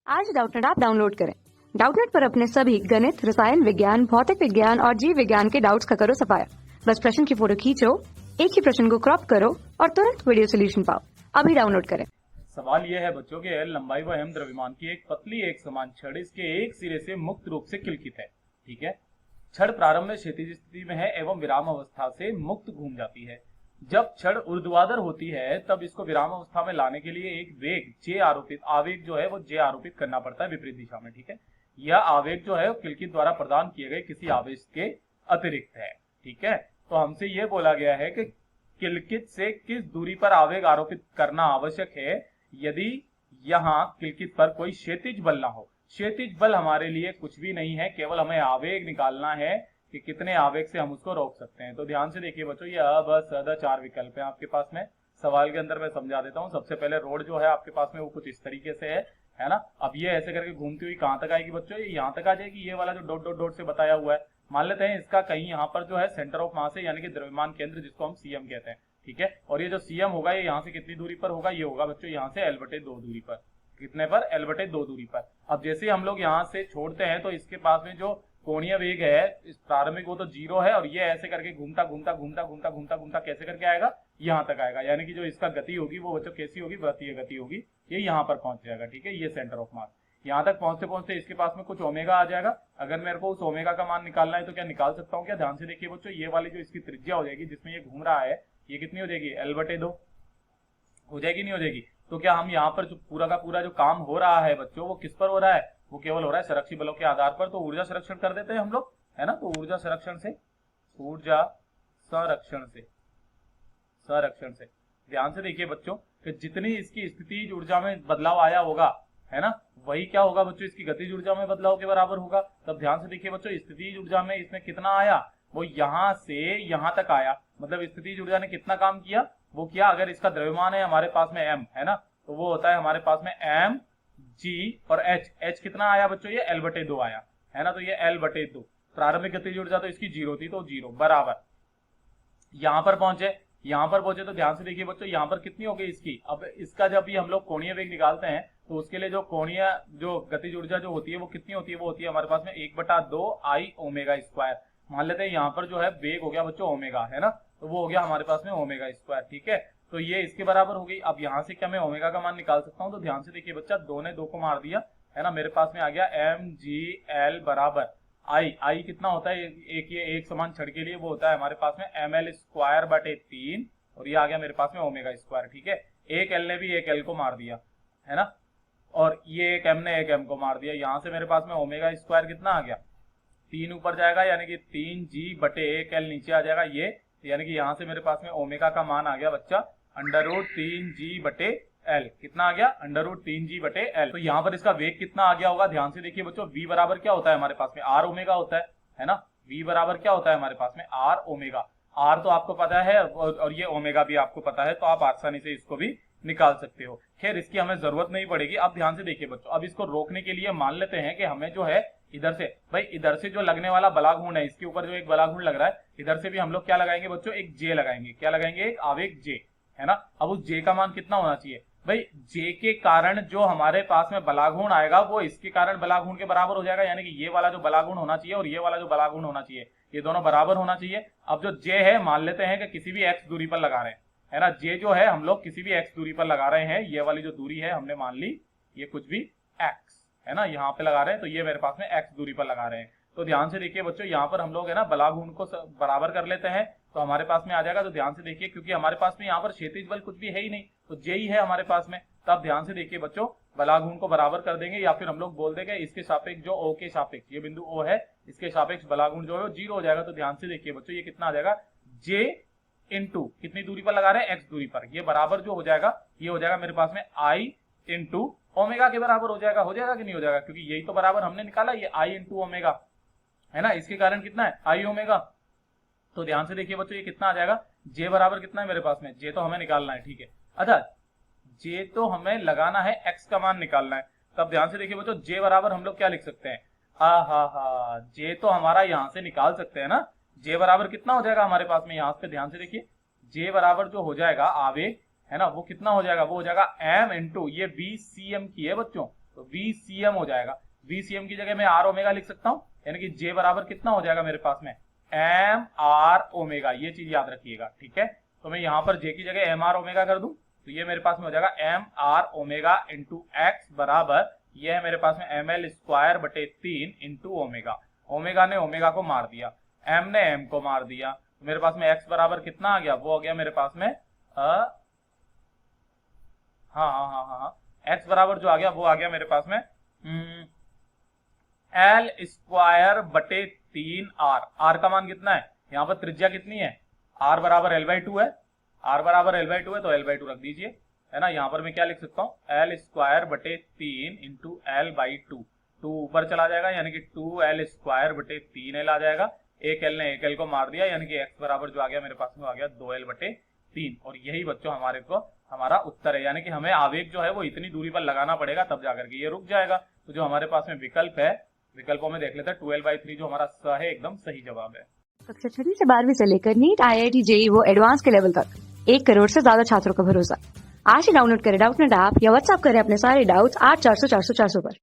आज Doubtnut app download करें। Doubtnut पर अपने सभी गणित, रसायन विज्ञान, भौतिक विज्ञान और जीव विज्ञान के डाउट्स का करो सफाया। बस प्रश्न की फोटो खींचो, एक ही प्रश्न को क्रॉप करो और तुरंत वीडियो सोल्यूशन पाओ। अभी डाउनलोड करें। सवाल यह है बच्चों के एल लंबाई व एम द्रव्यमान की एक पतली एक समान छड़ इसके एक सिरे से मुक्त रूप से किलकित है। ठीक है, छड़ प्रारंभ में क्षैतिज स्थिति में है एवं विराम अवस्था से मुक्त घूम जाती है। जब छड़ ऊर्ध्वाधर होती है तब इसको विराम अवस्था में लाने के लिए एक वेग जे आरोपित आवेग जो है वो जे आरोपित करना पड़ता है विपरीत दिशा में। ठीक है, यह आवेग जो है वो किलकित द्वारा प्रदान किए गए किसी आवेश के अतिरिक्त है। ठीक है, तो हमसे यह बोला गया है कि किलकित से किस दूरी पर आवेग आरोपित करना आवश्यक है यदि यहाँ किलकित पर कोई क्षैतिज बल ना हो। क्षैतिज बल हमारे लिए कुछ भी नहीं है, केवल हमें आवेग निकालना है कि कितने आवेग से हम उसको रोक सकते हैं। तो ध्यान से देखिए बच्चों, ये ब स द चार विकल्प हैं आपके पास में। सवाल के अंदर मैं समझा देता हूँ। सबसे पहले रोड जो है आपके पास में वो कुछ इस तरीके से है ना। अब ये ऐसे करके घूमती हुई कहाँ तक आएगी बच्चों? ये यहाँ तक आ जाएगी। ये वाला जो डॉट डॉट डॉट से बताया हुआ है, मान लेते हैं इसका कहीं यहाँ पर जो है सेंटर ऑफ मास है, यानी कि द्रव्यमान केंद्र, जिसको हम सीएम कहते हैं। ठीक है, और ये जो सीएम होगा ये यहाँ से कितनी दूरी पर होगा? ये होगा बच्चों यहाँ से L/2 दूरी पर। कितने पर? L/2 दूरी पर। अब जैसे हम लोग यहाँ से छोड़ते हैं तो इसके पास में जो कोणीय वेग है इस प्रारंभिक वो तो 0 है, और ये ऐसे करके घूमता घूमता घूमता घूमता घूमता घूमता कैसे करके आएगा? यहाँ तक आएगा। यानी कि जो इसका गति होगी वो बच्चों कैसी होगी? वृत्तीय गति होगी। ये यहाँ पर पहुंच जाएगा। ठीक है, ये सेंटर ऑफ मास। यहाँ तक पहुंचते पहुंचते इसके पास में कुछ ओमेगा आ जाएगा। अगर मेरे को उस ओमेगा का मान निकालना है तो क्या निकाल सकता हूँ क्या? ध्यान से देखिए बच्चों, ये वाली जो इसकी त्रिज्या हो जाएगी जिसमें ये घूम रहा है, ये कितनी हो जाएगी? L/2 हो जाएगी, नहीं हो जाएगी? तो क्या हम यहाँ पर जो पूरा का पूरा जो काम हो रहा है बच्चों वो किस पर हो रहा है? वो केवल हो रहा है संरक्षी बलों के आधार पर। तो ऊर्जा संरक्षण कर देते हैं हम लोग, है ना। तो ऊर्जा संरक्षण से ध्यान से देखिए बच्चों कि जितनी इसकी स्थितिज ऊर्जा में बदलाव आया होगा, है ना, वही क्या होगा बच्चों? इसकी गतिज ऊर्जा में बदलाव के बराबर होगा। तब ध्यान से देखिए बच्चों, स्थितिज ऊर्जा में इसमें कितना आया? वो यहाँ से यहाँ तक आया। मतलब स्थितिज ऊर्जा ने कितना काम किया? वो किया, अगर इसका द्रव्यमान है हमारे पास में m, है ना, तो वो होता है हमारे पास में m g और h कितना आया बच्चों? ये L/2 आया, है ना। तो ये L/2 प्रारंभिक गतिज ऊर्जा तो इसकी 0 थी, तो 0 बराबर यहाँ पर पहुंचे तो ध्यान से देखिए बच्चों, यहाँ पर कितनी हो गई इसकी? अब इसका जब भी हम लोग कोणीय वेग निकालते हैं तो उसके लिए जो कोणीय जो गतिज ऊर्जा जो होती है वो कितनी होती है? वो होती है हमारे पास में 1/2 I ओमेगा स्क्वायर। मान लेते हैं यहाँ पर जो है वेग हो गया बच्चों ओमेगा, है ना, तो वो हो गया हमारे पास में ओमेगा स्क्वायर। ठीक है, तो ये इसके बराबर हो गई। अब यहाँ से क्या मैं ओमेगा का मान निकाल सकता हूँ? तो ध्यान से देखिए बच्चा, 2 ने 2 को मार दिया, है ना। मेरे पास में आ गया mgl बराबर आई कितना होता है? एक ये एक समान छड़ के लिए वो होता है हमारे पास में ml²/3, और ये आ गया मेरे पास में ओमेगा स्क्वायर। ठीक है, एक एल ने भी एक एल को मार दिया, है ना, और ये एक एम ने एक एम को मार दिया। यहाँ से मेरे पास में ओमेगा स्क्वायर कितना आ गया? 3 ऊपर जाएगा, यानी कि 3g/1l नीचे आ जाएगा ये, यानी कि यहाँ से मेरे पास में ओमेगा का मान आ गया बच्चा √3g/l। कितना आ गया? √3g/l। तो यहाँ पर इसका वेग कितना आ गया होगा? ध्यान से देखिए बच्चों, v बराबर क्या होता है हमारे पास में? r ओमेगा होता है ना। v बराबर क्या होता है हमारे पास में? r omega. r तो आपको पता है और ये ओमेगा भी आपको पता है, तो आप आसानी से इसको भी निकाल सकते हो। खैर, इसकी हमें जरूरत नहीं पड़ेगी। अब ध्यान से देखिए बच्चों, अब इसको रोकने के लिए मान लेते हैं कि हमें जो है इधर से, भाई इधर से जो लगने वाला बलाघूर्ण है, इसके ऊपर जो एक बलाघूर्ण लग रहा है, इधर से भी हम लोग क्या लगाएंगे बच्चों? एक जे लगाएंगे। क्या लगाएंगे? एक आवेग जे, है ना। अब उस जे का मान कितना होना चाहिए? भाई जे के कारण जो हमारे पास में बलाघूर्ण आएगा वो इसके कारण बलाघूर्ण के बराबर हो जाएगा, यानी कि ये वाला जो बलाघूर्ण होना चाहिए और ये वाला जो बलाघूर्ण होना चाहिए, ये दोनों बराबर होना चाहिए। अब जो जे है मान लेते हैं कि किसी भी x दूरी पर लगा रहे हैं, है ना। जे जो है हम लोग किसी भी x दूरी पर लगा रहे हैं। ये वाली जो दूरी है हमने मान ली ये कुछ भी x, है ना, यहाँ पे लगा रहे हैं, तो ये मेरे पास में x दूरी पर लगा रहे हैं। तो ध्यान से देखिए बच्चों, यहाँ पर हम लोग है ना बलाघूर्ण को बराबर कर लेते हैं तो हमारे पास में आ जाएगा। तो ध्यान से देखिए, क्योंकि हमारे पास में यहाँ पर क्षैतिज बल कुछ भी है ही नहीं, तो जे ही है हमारे पास में। तब ध्यान से देखिए बच्चों, बलाघूर्ण को बराबर कर देंगे, या फिर हम लोग बोल देंगे इसके सापेक्ष जो O के सापेक्ष, ये बिंदु O है, इसके सापेक्ष बलाघूर्ण जो है 0 हो जाएगा। तो ध्यान से देखिए बच्चों, ये कितना आ जाएगा? J इंटू कितनी दूरी पर लगा रहे हैं? x दूरी पर। ये बराबर जो हो जाएगा, ये हो जाएगा मेरे पास में I इंटू ओमेगा के बराबर हो जाएगा कि नहीं हो जाएगा? क्योंकि यही तो बराबर हमने निकाला, ये I इंटू ओमेगा, है ना। इसके कारण कितना है? I omega. तो ध्यान से देखिए बच्चों, ये कितना आ जाएगा? J बराबर कितना है मेरे पास में? J तो हमें निकालना है, ठीक है। अच्छा, J तो हमें लगाना है, x का मान निकालना है। तब ध्यान से देखिए बच्चों, J बराबर हम लोग क्या लिख सकते हैं? J तो हमारा यहाँ से निकाल सकते हैं ना। J बराबर कितना हो जाएगा हमारे पास में? यहाँ पे ध्यान से देखिए, J बराबर जो हो जाएगा आवेग, है ना, वो कितना हो जाएगा? वो हो जाएगा m इंटू ये v cm की है बच्चों, तो VCM हो जाएगा। VCM की जगह मैं R ओमेगा लिख सकता हूं, यानी कि J बराबर कितना हो जाएगा मेरे पास में MR ओमेगा। ये चीज याद रखिएगा, ठीक है। तो मैं यहां पर J की जगह MR ओमेगा कर दूं तो ये मेरे पास में हो जाएगा MR ओमेगा इंटू एक्स बराबर, ये है मेरे पास में ML स्क्वायर बटे 3 इंटू ओमेगा। ओमेगा ने ओमेगा को मार दिया, M ने M को मार दिया, तो मेरे पास में x बराबर कितना आ गया, वो हो गया मेरे पास में x बराबर जो आ गया वो आ गया मेरे पास में L स्क्वायर बटे 3R। R का मान कितना है, यहाँ पर त्रिज्या कितनी है, R बराबर L/2 है, R बराबर L/2 है तो L/2 रख दीजिए, है ना। यहाँ पर मैं क्या लिख सकता हूँ, L स्क्वायर बटे 3 इंटू L/2, 2 ऊपर चला जाएगा यानी कि 2L स्क्वायर बटे 3L आ जाएगा। एक L ने एक L को मार दिया यानी कि x बराबर जो आ गया मेरे पास में आ गया 2L बटे 3। और यही बच्चों हमारा उत्तर है, यानी कि हमें आवेग जो है वो इतनी दूरी पर लगाना पड़ेगा तब जाकर के ये रुक जाएगा। तो जो हमारे पास में विकल्प है, विकल्पों में देख लेते हैं 12/3 जो हमारा स है एकदम सही जवाब है। कक्षा 6वीं से 12वीं से लेकर नीट, IIT, JEE वो एडवांस के लेवल तक 1 करोड़ से ज्यादा छात्रों का भरोसा। आज ही डाउनलोड करें डाउटनेट ऐप या व्हाट्सएप करें अपने सारे डाउट्स 8400 400 400 पर।